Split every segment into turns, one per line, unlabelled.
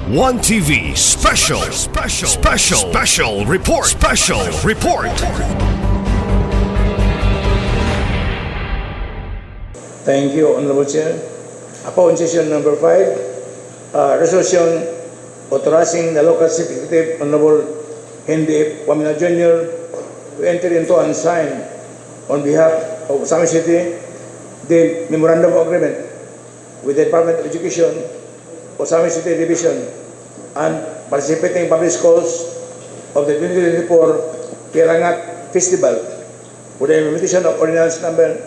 One TV special report.
Thank you, Honorable Chair. Ako on session number 5, resolution authorizing the local chief executive, Honorable Henry Wamina Jr. to enter into and sign on behalf of Sami City the memorandum of agreement with the Department of Education, Osami City Division, and participating public schools of the 2024 Pirangat Festival for the implementation of Ordinance Number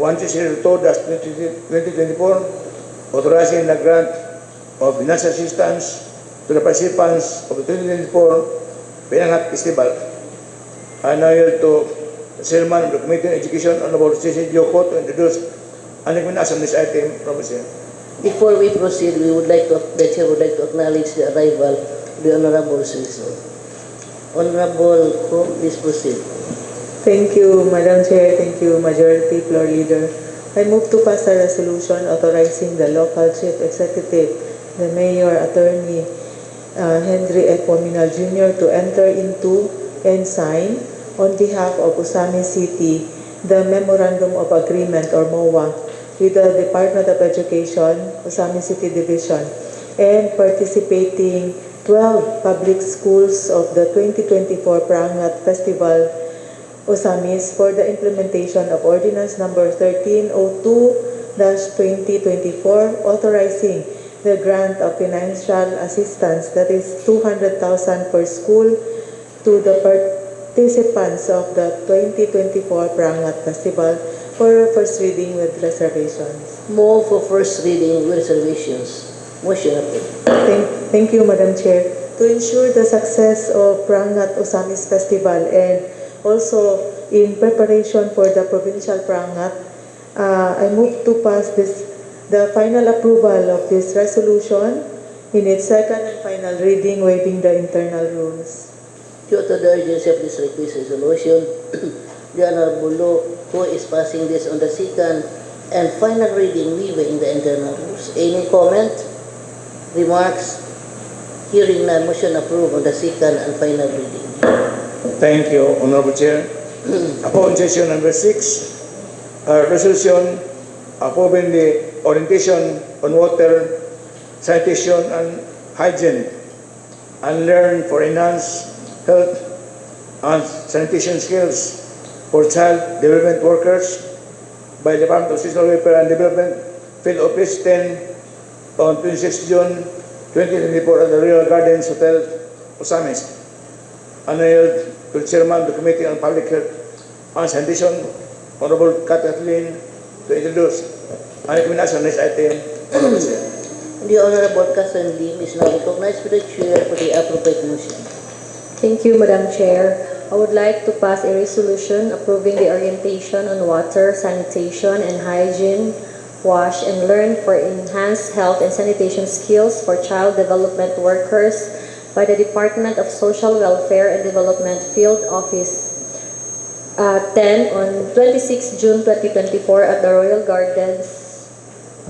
1302-2024, authorizing the grant of financial assistance to the participants of the 2024 Pirangat Festival. I now yield to the Chairman of the Committee on Education, Honorable C.C. Dioko, to introduce and recommendation on this item, Professor.
Before we proceed, the Chair would like to acknowledge the arrival of the Honorable Suiso. Honorable Ko, please proceed.
Thank you, Madam Chair. Thank you, Majority Floor Leader. I move to pass a resolution authorizing the local chief executive, the Mayor Attorney Henry F. Wamina Jr. to enter into and sign on behalf of Osami City the Memorandum of Agreement or MOA with the Department of Education, Osami City Division, and participating 12 public schools of the 2024 Pirangat Festival Osamis for the implementation of Ordinance Number 1302-2024, authorizing the grant of financial assistance, that is 200,000 per school, to the participants of the 2024 Pirangat Festival for first reading with reservations.
Move for first reading with reservations. Motion approved.
Thank you, Madam Chair. To ensure the success of Pirangat Osamis Festival and also in preparation for the provincial Pirangat, I move to pass the final approval of this resolution in its second and final reading, waiving the internal rules.
Due to the urgency of this request resolution, the Honorable Law, who is passing this on the second and final reading, waiving the internal rules. Any comment? Remarks? Hearing none, motion approved on the second and final reading.
Thank you, Honorable Chair. Ako on session number 6, resolution approving the orientation on water, sanitation, and hygiene, and learn for enhanced health and sanitation skills for child development workers by the Department of Social Welfare and Development, Field Office 10 on 26 June 2024 at the Royal Gardens Hotel, Osamis. And I yield to the Chairman of the Committee on Public Health and Sanitation, Honorable Kathleen, to introduce and recommendation on this item, Honorable Chair.
The Honorable Catherine Lim is now recognized by the Chair for the appropriate motion.
Thank you, Madam Chair. I would like to pass a resolution approving the orientation on water, sanitation, and hygiene, wash and learn for enhanced health and sanitation skills for child development workers by the Department of Social Welfare and Development Field Office 10 on 26 June 2024 at the Royal Gardens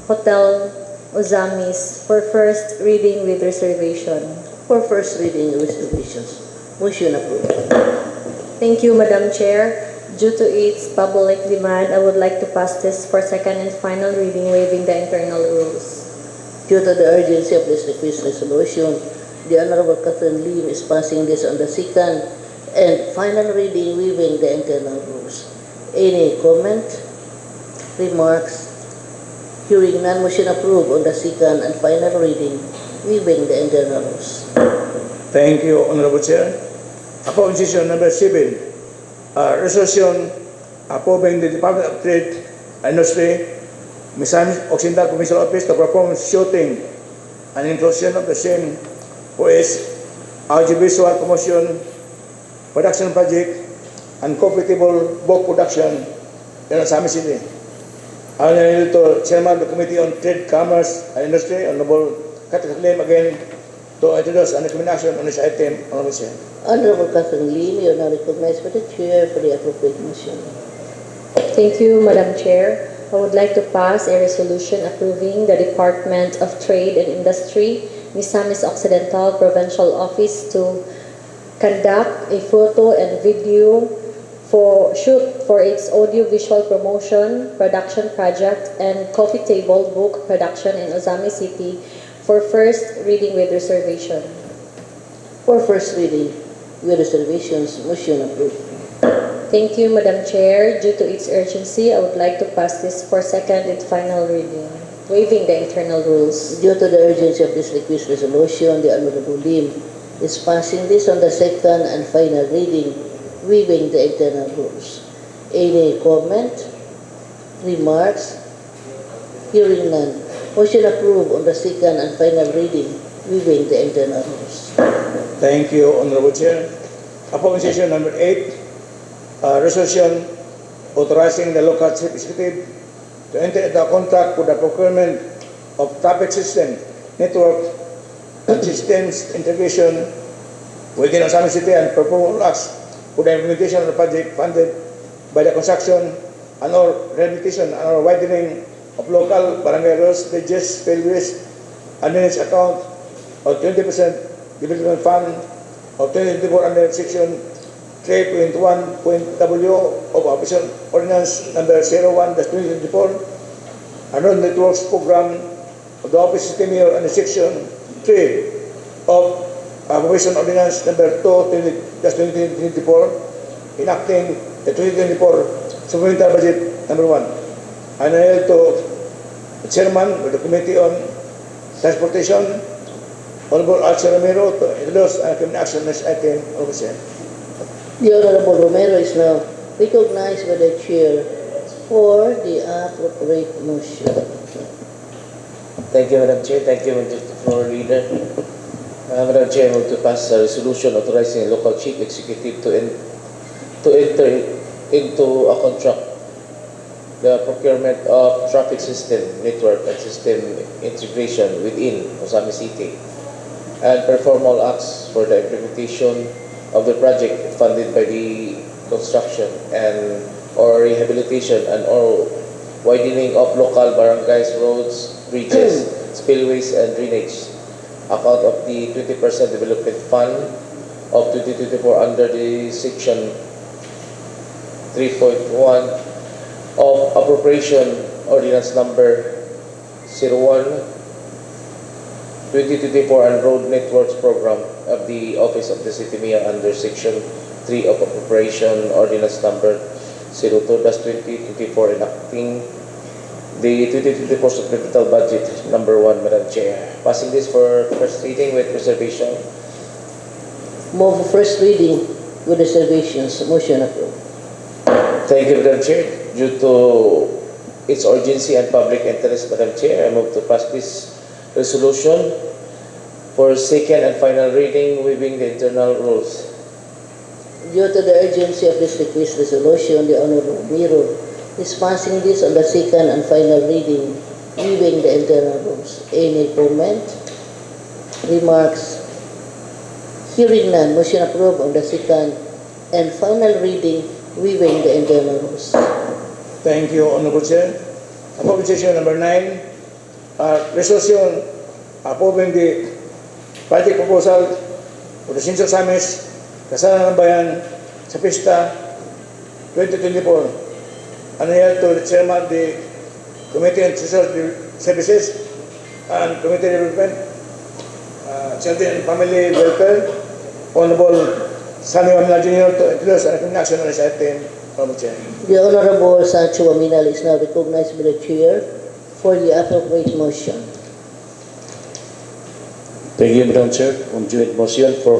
Hotel, Osamis, for first reading with reservation.
For first reading, reservations. Motion approved.
Thank you, Madam Chair. Due to its public demand, I would like to pass this for second and final reading, waiving the internal rules.
Due to the urgency of this request resolution, the Honorable Catherine Lim is passing this on the second and final reading, waiving the internal rules. Any comment? Remarks? Hearing none, motion approved on the second and final reading, waiving the internal rules.
Thank you, Honorable Chair. Ako on session number 7, resolution approving the Department of Trade and Industry, Misamis Occidental Provincial Office to perform shooting and inclusion of the same OS audiovisual promotion, production project, and compatible book production in Osami City. I yield to Chairman of the Committee on Trade, Commerce, and Industry, Honorable Kathleen again, to introduce and recommendation on this item, Honorable Chair.
Honorable Catherine Lim, you are now recognized by the Chair for the appropriate motion.
Thank you, Madam Chair. I would like to pass a resolution approving the Department of Trade and Industry Misamis Occidental Provincial Office to conduct a photo and video shoot for its audio-visual promotion, production project, and coffee table book production in Ozami City for first reading with reservation.
For first reading, with reservations, motion approved.
Thank you, Madam Chair. Due to its urgency, I would like to pass this for second and final reading, waiving the internal rules.
Due to the urgency of this request resolution, the Honorable Lim is passing this on the second and final reading, waiving the internal rules. Any comment, remarks? Hearing none. Motion approved on the second and final reading, waiving the internal rules.
Thank you, Honorable Chair. Upon session number 8, resolution authorizing the local chief executive to enter into a contract for the procurement of traffic system, network, and systems integration within Ozami City and perform acts for the implementation of the project funded by the construction and or rehabilitation and or widening of local barangay roads, bridges, spillways, and in its account of 20% development fund of 2024 under section 3.1.w of Official Ordinance number 01-2024 and road networks program of the Office of the Mayor under section 3 of Official Ordinance number 2-2024 enacting the 2024 supplemental budget number 1. And I yield to the Chairman of the Committee on Transportation, Honorable Alcer Romero, to introduce and recommend action next item of the Chair.
The Honorable Romero is now recognized by the Chair for the appropriate motion.
Thank you, Madam Chair. Thank you, Mr. Floor Leader. Madam Chair, I move to pass a resolution authorizing the local chief executive to enter into a contract the procurement of traffic system, network, and system integration within Ozami City and perform all acts for the implementation of the project funded by the construction and or rehabilitation and or widening of local barangays, roads, bridges, spillways, and drainage account of the 20% development fund of 2024 under the section 3.1 of Appropriation Ordinance number 01-2024 and Road Networks Program of the Office of the City Mayor under Section 3 of Appropriation Ordinance number 02-2024 enacting the 2024 supplemental budget number 1, Madam Chair. Passing this for first reading with reservation.
Move for first reading with reservations, motion approved.
Thank you, Madam Chair. Due to its urgency and public interest, Madam Chair, I move to pass this resolution for second and final reading, waiving the internal rules.
Due to the urgency of this request resolution, the Honorable Romero is passing this on the second and final reading, waiving the internal rules. Any comment, remarks? Hearing none, motion approved on the second and final reading, waiving the internal rules.
Thank you, Honorable Chair. Upon session number 9, resolution approving the project proposal for the Sinso Samis, Kasalan ng Bayan, sa Pista 2024. And here to the Chairman of the Committee on Social Services and Committee Development, Children and Family Welfare, Honorable Sunny Wamila Jr. to introduce and recommend action on this item, Honorable Chair.
The Honorable Sancho Waminal is now recognized by the Chair for the appropriate motion.
Thank you, Madam Chair. On joint motion for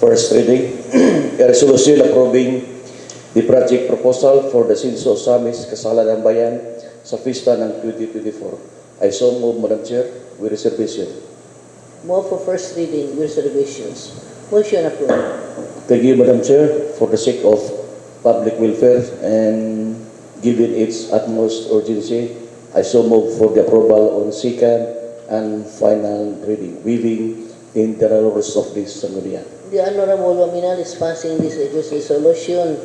first reading, a resolution approving the project proposal for the Sinso Samis Kasalan ng Bayan sa Pista ng 2024. I so move, Madam Chair, with reservation.
Move for first reading with reservations. Motion approved.
Thank you, Madam Chair, for the sake of public welfare and given its utmost urgency, I so move for the approval on second and final reading, waiving the internal rules of this Assembly.
The Honorable Waminal is passing this request resolution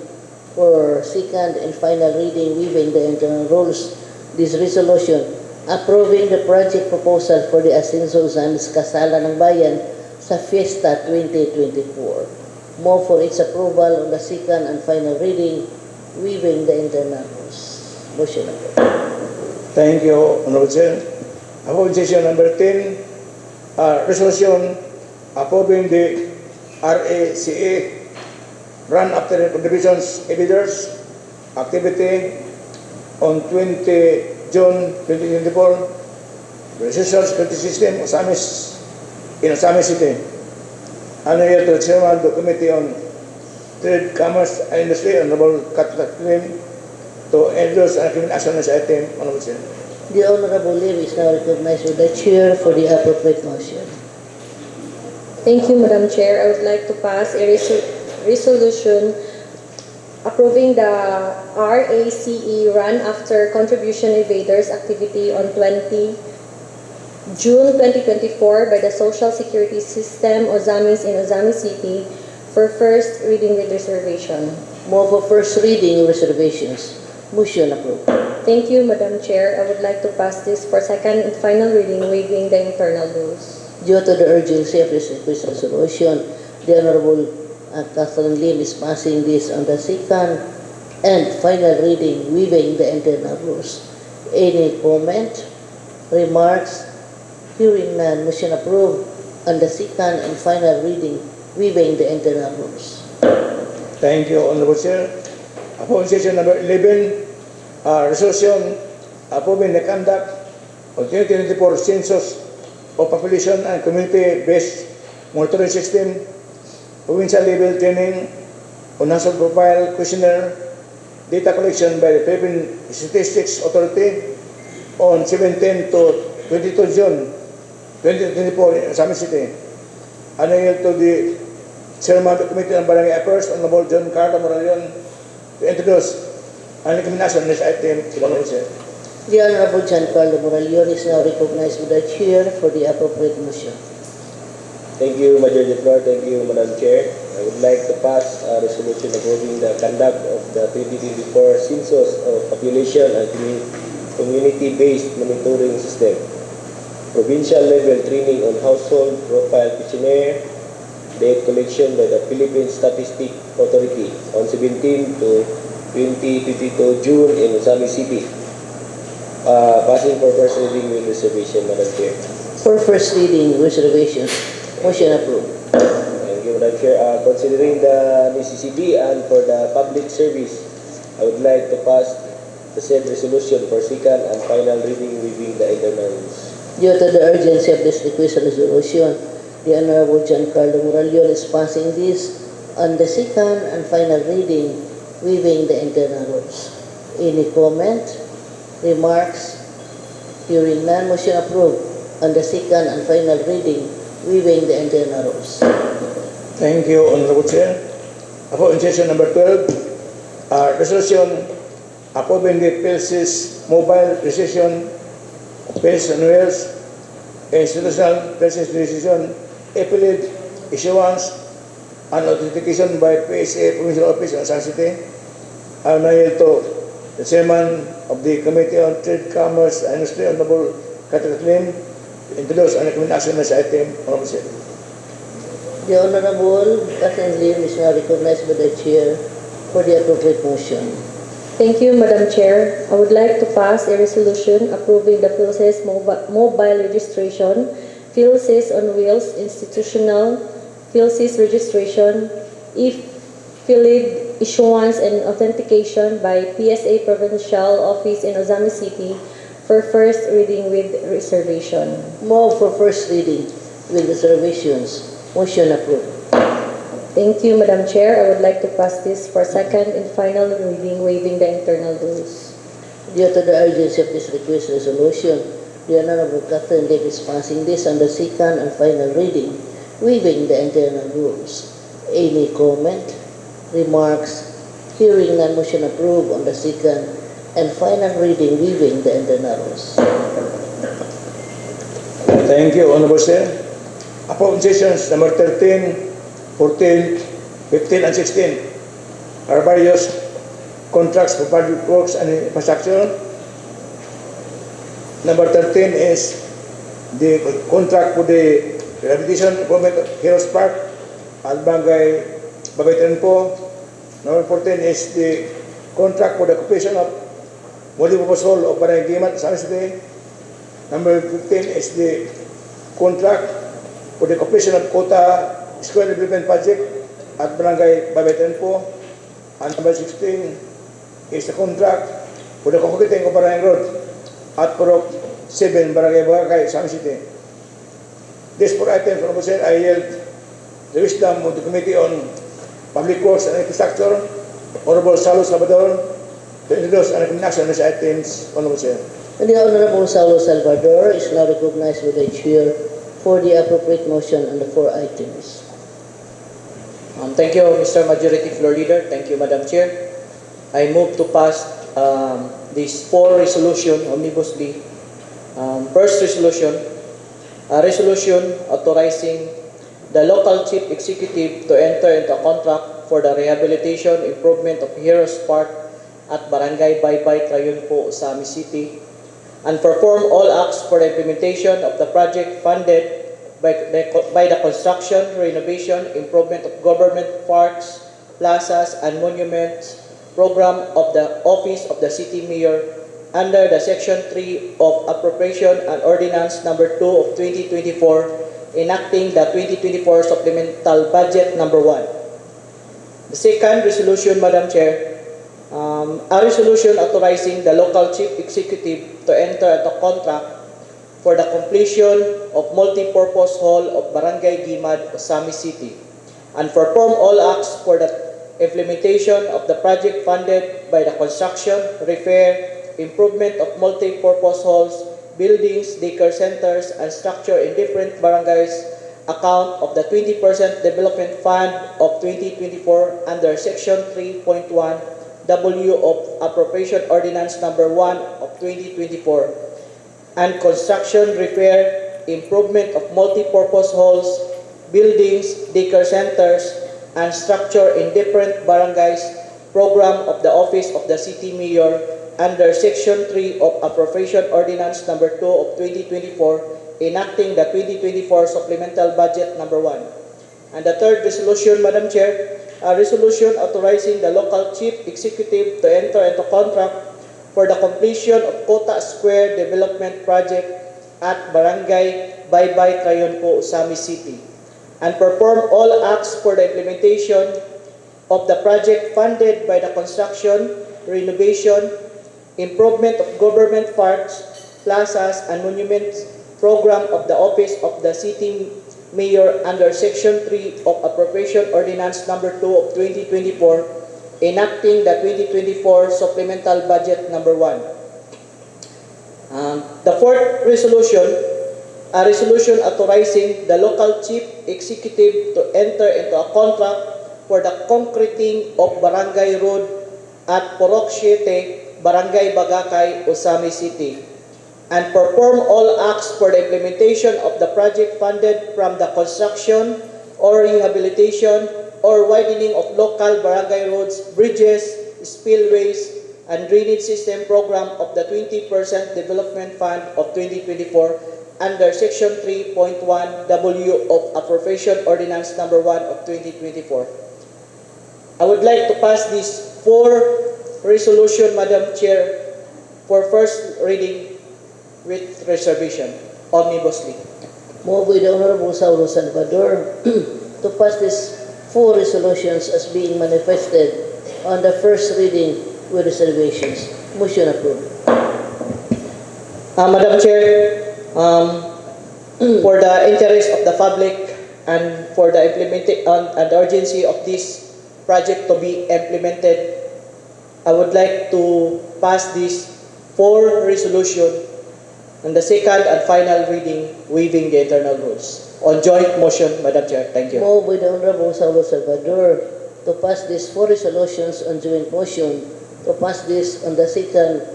for second and final reading, waiving the internal rules. This resolution approving the project proposal for the Asenso Zamis Kasala ng Bayan sa Fiesta 2024. Move for its approval on the second and final reading, waiving the internal rules. Motion approved.
Thank you, Honorable Chair. Upon session number 10, resolution approving the RACA Run After Divisions Editors activity on 20 June 2024, Residential Security System, in Osamis City. Ano year to the Chairman of the Committee on Trade, Commerce and Industry, Honorable Katlin, to endorse and recommend action on this item, Honorable Chair.
The Honorable Lim is now recognized with the Chair for the appropriate motion.
Thank you, Madam Chair. I would like to pass a resolution approving the RACE Run After Contribution Evaders activity on 20 June 2024 by the Social Security System Ozamis in Ozamis City for first reading with reservation.
Move for first reading reservations. Motion approved.
Thank you, Madam Chair. I would like to pass this for second and final reading, waiving the internal rules.
Due to the urgency of this request resolution, the Honorable Catherine Lim is passing this on the second and final reading, waiving the internal rules. Any comment, remarks? Hearing none, motion approved on the second and final reading, waiving the internal rules.
Thank you, Honorable Chair. Upon session number 11, resolution approving the conduct of 2024 Census of Population and Community-Based Monitoring System, provincial level training on household profile questionnaire, data collection by the Philippine Statistics Authority on 17 to 22 June 2024 in Osamis City. Ano yield to the Chairman of the Committee on Barangay Affairs, Honorable John Carlo Moralion, to introduce and recommendation on this item, Honorable Chair.
The Honorable John Carlo Moralion is now recognized with the Chair for the appropriate motion.
Thank you, Majority Floor. Thank you, Madam Chair. I would like to pass a resolution approving the conduct of the 2024 Census of Population and Community-Based Monitoring System. Provincial level training on household profile questionnaire, data collection by the Philippine Statistics Authority on 17 to 22 June in Osamis City. Passing for first reading with reservation, Madam Chair.
For first reading reservations, motion approved.
Thank you, Madam Chair. Considering the necessity and for the public service, I would like to pass the said resolution for second and final reading, waiving the internal rules.
Due to the urgency of this request resolution, the Honorable John Carlo Moralion is passing this on the second and final reading, waiving the internal rules. Any comment, remarks? Hearing none, motion approved on the second and final reading, waiving the internal rules.
Thank you, Honorable Chair. Upon session number 12, resolution approving the PLC's mobile precision pensioners institutional pension decision appellate issuance and authentication by PSA Provincial Office in San City. I will now yield to the Chairman of the Committee on Trade, Commerce and Industry, Honorable Katlin, to introduce and recommend action on this item, Honorable Chair.
The Honorable Catherine Lim is now recognized by the Chair for the appropriate motion.
Thank you, Madam Chair. I would like to pass a resolution approving the PhilSys mobile registration, PhilSys on Wheels institutional, PhilSys registration, e-filled issuance and authentication by PSA Provincial Office in Ozamis City for first reading with reservation.
Move for first reading with reservations. Motion approved.
Thank you, Madam Chair. I would like to pass this for second and final reading, waiving the internal rules.
Due to the urgency of this request resolution, the Honorable Catherine Lim is passing this on the second and final reading, waiving the internal rules. Any comment, remarks? Hearing none, motion approved on the second and final reading, waiving the internal rules.
Thank you, Honorable Chair. Upon sessions number 13, 14, 15, and 16 are various contracts for public works and infrastructure. Number 13 is the contract for the rehabilitation improvement of Heroes Park at Barangay Babay po. Number 14 is the contract for the occupation of multipurpose hall of Barangay Gimat, San City. Number 15 is the contract for the occupation of Kota Square Development Project at Barangay Babay po. And number 16 is the contract for the concreting of Barangay Road at Purok 7, Barangay Bagakay, San City. These 4 items, Honorable Chair, I yield the wisdom of the Committee on Public Works and Infrastructure, Honorable Saulo Salvador, to introduce and recommend action on these items, Honorable Chair.
And the Honorable Saulo Salvador is now recognized by the Chair for the appropriate motion on the 4 items.
Thank you, Mr. Majority Floor Leader. Thank you, Madam Chair. I move to pass these 4 resolution omnibusly. First resolution, a resolution authorizing the local chief executive to enter into a contract for the rehabilitation improvement of Heroes Park at Barangay Baybay, Trayunpo, Osami City, and perform all acts for the implementation of the project funded by the construction, renovation, improvement of government parks, plazas, and monuments program of the Office of the City Mayor under the Section 3 of Appropriation and Ordinance Number 2 of 2024, enacting the 2024 Supplemental Budget Number 1. The second resolution, Madam Chair, a resolution authorizing the local chief executive to enter into contract for the completion of multi-purpose hall of Barangay Gimad, Osami City, and perform all acts for the implementation of the project funded by the construction, repair, improvement of multi-purpose halls, buildings, daycare centers, and structure in different barangays account of the 20% Development Fund of 2024 under Section 3.1 W of Appropriation Ordinance Number 1 of 2024, and construction, repair, improvement of multi-purpose halls, buildings, daycare centers, and structure in different barangays program of the Office of the City Mayor under Section 3 of Appropriation Ordinance Number 2 of 2024, enacting the 2024 Supplemental Budget Number 1. And the third resolution, Madam Chair, a resolution authorizing the local chief executive to enter into contract for the completion of Kota Square Development Project at Barangay Baybay, Trayunpo, Osami City, and perform all acts for the implementation of the project funded by the construction, renovation, improvement of government parks, plazas, and monuments program of the Office of the City Mayor under Section 3 of Appropriation Ordinance Number 2 of 2024, enacting the 2024 Supplemental Budget Number 1. The fourth resolution, a resolution authorizing the local chief executive to enter into a contract for the concreting of Barangay Road at Purok 7, Barangay Bagakay, Osami City, and perform all acts for the implementation of the project funded from the construction or rehabilitation or widening of local barangay roads, bridges, spillways, and drainage system program of the 20% Development Fund of 2024 under Section 3.1 W of Appropriation Ordinance Number 1 of 2024. I would like to pass these 4 resolution, Madam Chair, for first reading with reservation, omnibusly.
Move with the Honorable Saulo Salvador to pass these 4 resolutions as being manifested on the first reading with reservations. Motion approved.
Madam Chair, for the interest of the public and for the and the urgency of this project to be implemented, I would like to pass these 4 resolutions on the second and final reading, waiving the internal rules. On joint motion, Madam Chair. Thank you.
Move with the Honorable Saulo Salvador to pass these 4 resolutions on joint motion, to pass this on the second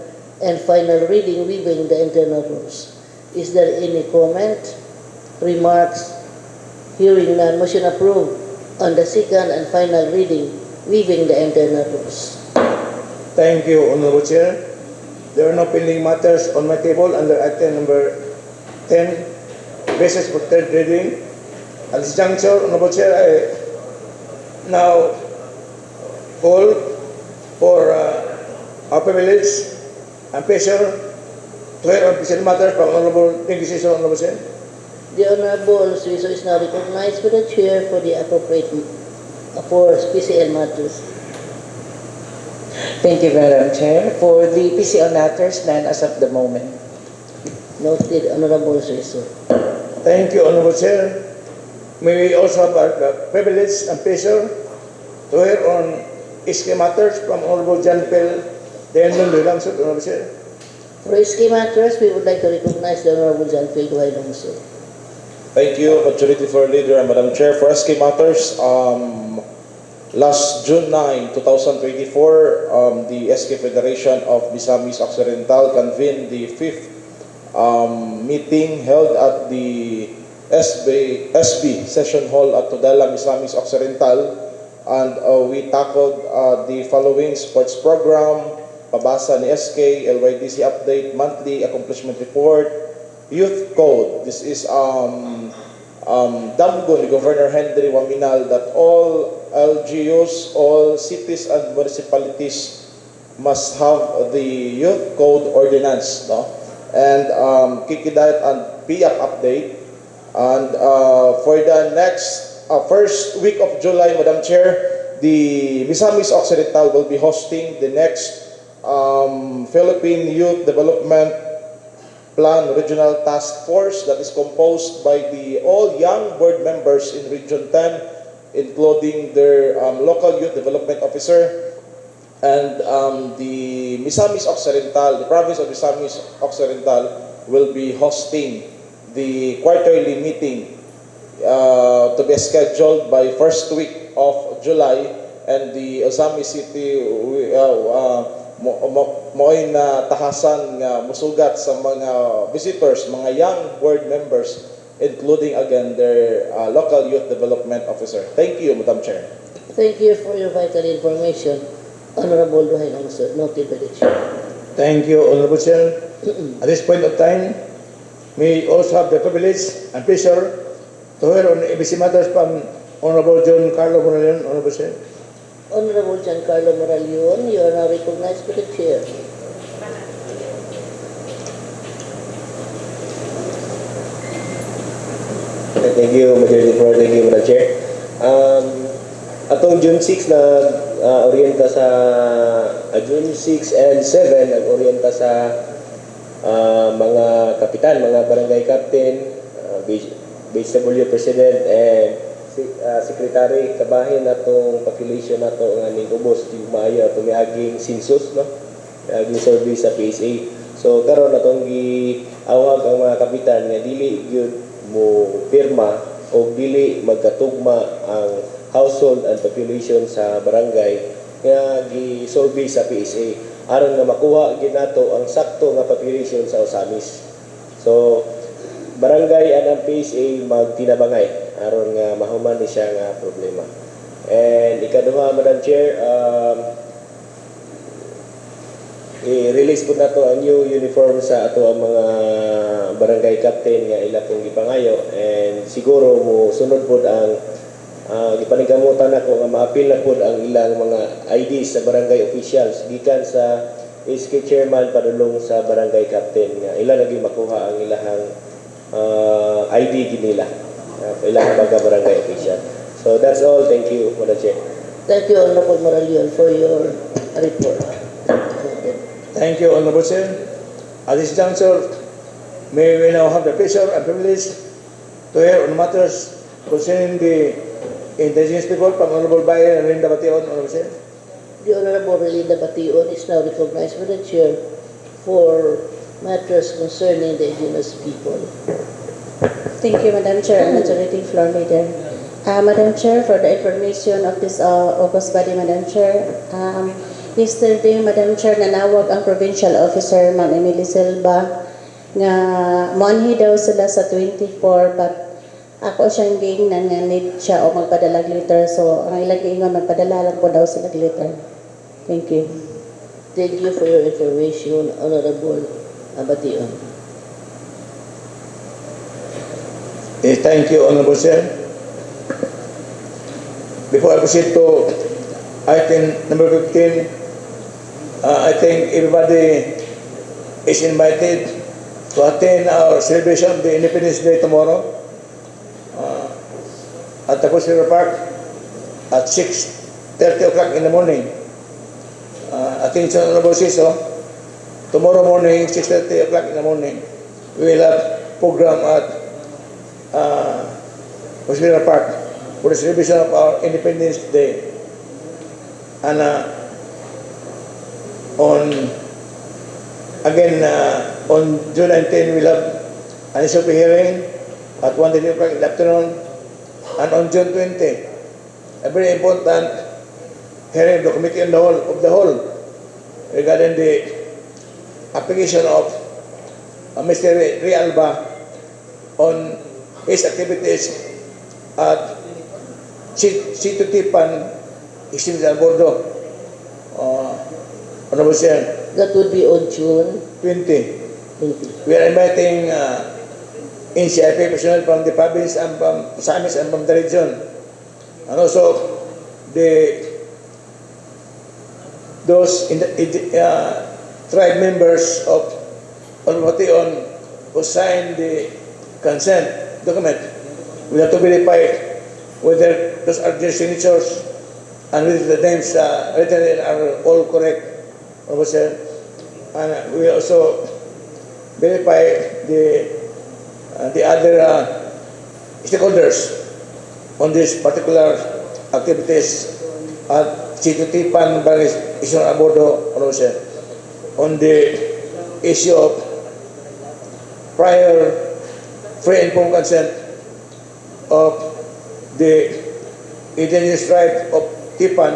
and final reading, waiving the internal rules. Is there any comment, remarks? Hearing none, motion approved on the second and final reading, waiving the internal rules.
Thank you, Honorable Chair. there are no pending matters on my table under item number 10, basis for third reading. At this juncture, Honorable Chair, I now call for our privilege and pleasure to hear on special matters from Honorable Decision, Honorable Chair.
The Honorable Suiso is now recognized by the Chair for the appropriate for PCL matters.
Thank you, Madam Chair. For the PCL matters, none as of the moment.
Noted, Honorable Suiso.
Thank you, Honorable Chair. May we also have the privilege and pleasure to hear on SK matters from Honorable John Pel, Denon Langsod, Honorable Chair.
For SK matters, we would like to recognize the Honorable John Phil Duhay Longso.
Thank you, Majority Floor Leader and Madam Chair. For SK Matters, last June 9, 2024, the SK Federation of Misamis Occidental convened the 5th meeting held at the SB Session Hall at Tudela, Misamis Occidental, and we tackled the following sports program, pabasa ni SK, LYDC update, monthly accomplishment report, youth code. This is damgo ni Governor Henry Waminal that all LGUs, all cities and municipalities must have the youth code ordinance, no? And Kikidayat and PIAC update. And for the next first week of July, Madam Chair, the Misamis Occidental will be hosting the next Philippine Youth Development Plan Regional Task Force that is composed by the all young board members in Region 10, including their local youth development officer, and the Misamis Occidental, the province of Misamis Occidental will be hosting the quarterly meeting to be scheduled by first week of July, and the Osami City mo'y na tahasan nga musugat sa mga visitors, mga young board members, including again their local youth development officer. Thank you, Madam Chair.
Thank you for your vital information, Honorable Duhay Longso. Noted by the Chair.
Thank you, Honorable Chair. At this point of time, we also have the privilege and pleasure to hear on ABC matters from Honorable John Carlo Moralion, Honorable Chair.
Honorable Giancarlo Moralion, you are now recognized by the Chair.
Thank you, Majority Floor. Thank you, Madam Chair. Atong June 6 na orienta sa June 6 and 7 nag-orienta sa mga kapitan, mga barangay captain, BHW President and Secretary kabahin natong population nato nga ning ubos di maayo atong miaging census, no, miaging survey sa PSA. So karon natong giawag ang mga kapitan nga dili gyud mo pirma o dili magkatugma ang household and population sa barangay nga gi-survey sa PSA aron nga makuha gid nato ang sakto nga population sa Osamis. So barangay and ang PSA magtinabangay aron nga mahuman ni siya nga problema. And ikaduha, Madam Chair, i-release po nato ang new uniform sa ato ang mga barangay captain nga ila pong gipangayo, and siguro mo sunod po ang gipaningkamutan nako nga maapil na po ang ilang mga IDs sa barangay officials gikan sa SK chairman padulong sa barangay captain nga ila lagi makuha ang ilahang ID ginila. Ilang baga barangay official. So that's all. Thank you, Madam Chair.
Thank you, Honorable Moralion, for your report.
Thank you, Honorable Chair. At this juncture, may we now have the pleasure and privilege to hear on matters concerning the indigenous people from Honorable Bayan and Linda Bation, Honorable Chair.
The Honorable Relinda Bation is now recognized by the Chair for matters concerning the indigenous people.
Thank you, Madam Chair and Majority Floor Leader. Madam Chair, for the information of this August body, Madam Chair, yesterday, Madam Chair, nanawag ang provincial officer, Ma'am Emily Silva, nga monhi daw sila sa 24, but ako siyang ging na need siya o magpadalag letter. So, ang ilang ingon, magpadala lang po daw sila letter. Thank you.
Thank you for your information, Honorable Abation.
Thank you, Honorable Chair. Before I proceed to item number 15, I think everybody is invited to attend our celebration of the Independence Day tomorrow at the Coast River Park at 6:30 o'clock in the morning. Attention, Honorable Siso, tomorrow morning, 6:30 o'clock in the morning, we will have program at Coast River Park for the celebration of our Independence Day. And on June 19, we'll have an SOP hearing at 1:30 o'clock in the afternoon. And on June 20, a very important hearing of the Committee on the Whole regarding the application of Mr. Rialba on his activities at Sitio Tipan, Extreme Albordo. Honorable Chair,
That would be on June
20.
20.
We are inviting NCIP personnel from the province and from Samis and from the region. And also those tribe members of Olbation who signed the consent document. We have to verify whether those are their signatures and whether the names written in are all correct. And we also verify the other stakeholders on these particular activities at Sitio Tipan, Barangay Extreme Albordo, on the issue of prior free and informed consent of the indigenous tribe of Tipan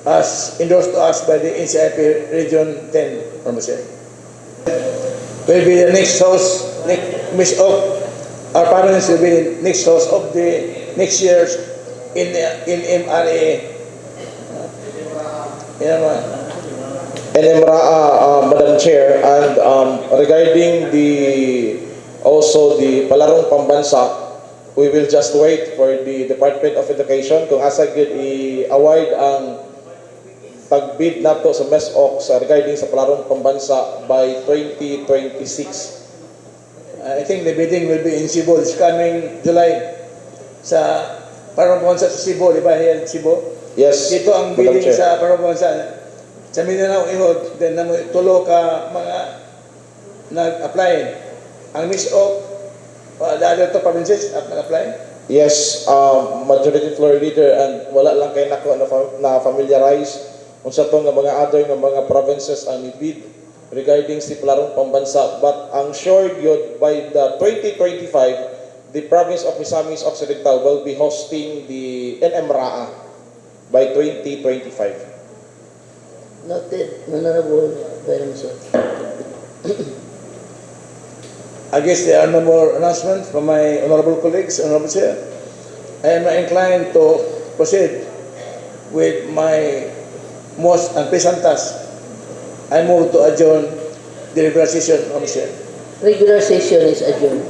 as endorsed to us by the NCIP Region 10, will be the next host, our parents will be the next host of the next year's in MRA.
NMRA, Madam Chair, and regarding the Palarong Pambansa, we will just wait for the Department of Education kung asa gyud i-award ang pagbid nato sa MESOC regarding sa Palarong Pambansa by 2026.
I think the bidding will be in Cebu this coming July sa Palarong Pambansa sa Cebu, di ba? Here in Cebu.
Yes,
Dito ang
Madam
bidding
Chair.
sa Palarong Pambansa. Sa Mindanao, Ihod, then tulo ka mga nag-apply. Ang MISOC, the other two provinces at nag-apply.
Yes, Majority Floor Leader, and wala lang kay nako na familiarize unsa to nga mga other nga mga provinces ang ibid regarding si Palarong Pambansa, but ang sure yun by the 2025 the province of Misamis Occidental will be hosting the NMRA by 2025.
Noted, Honorable Benson.
I guess there are no more announcements from my honorable colleagues, Honorable Chair. I am inclined to proceed with my most unpleasant task. I move to adjourn the regular session, Honorable Chair.
Regular session is adjourned.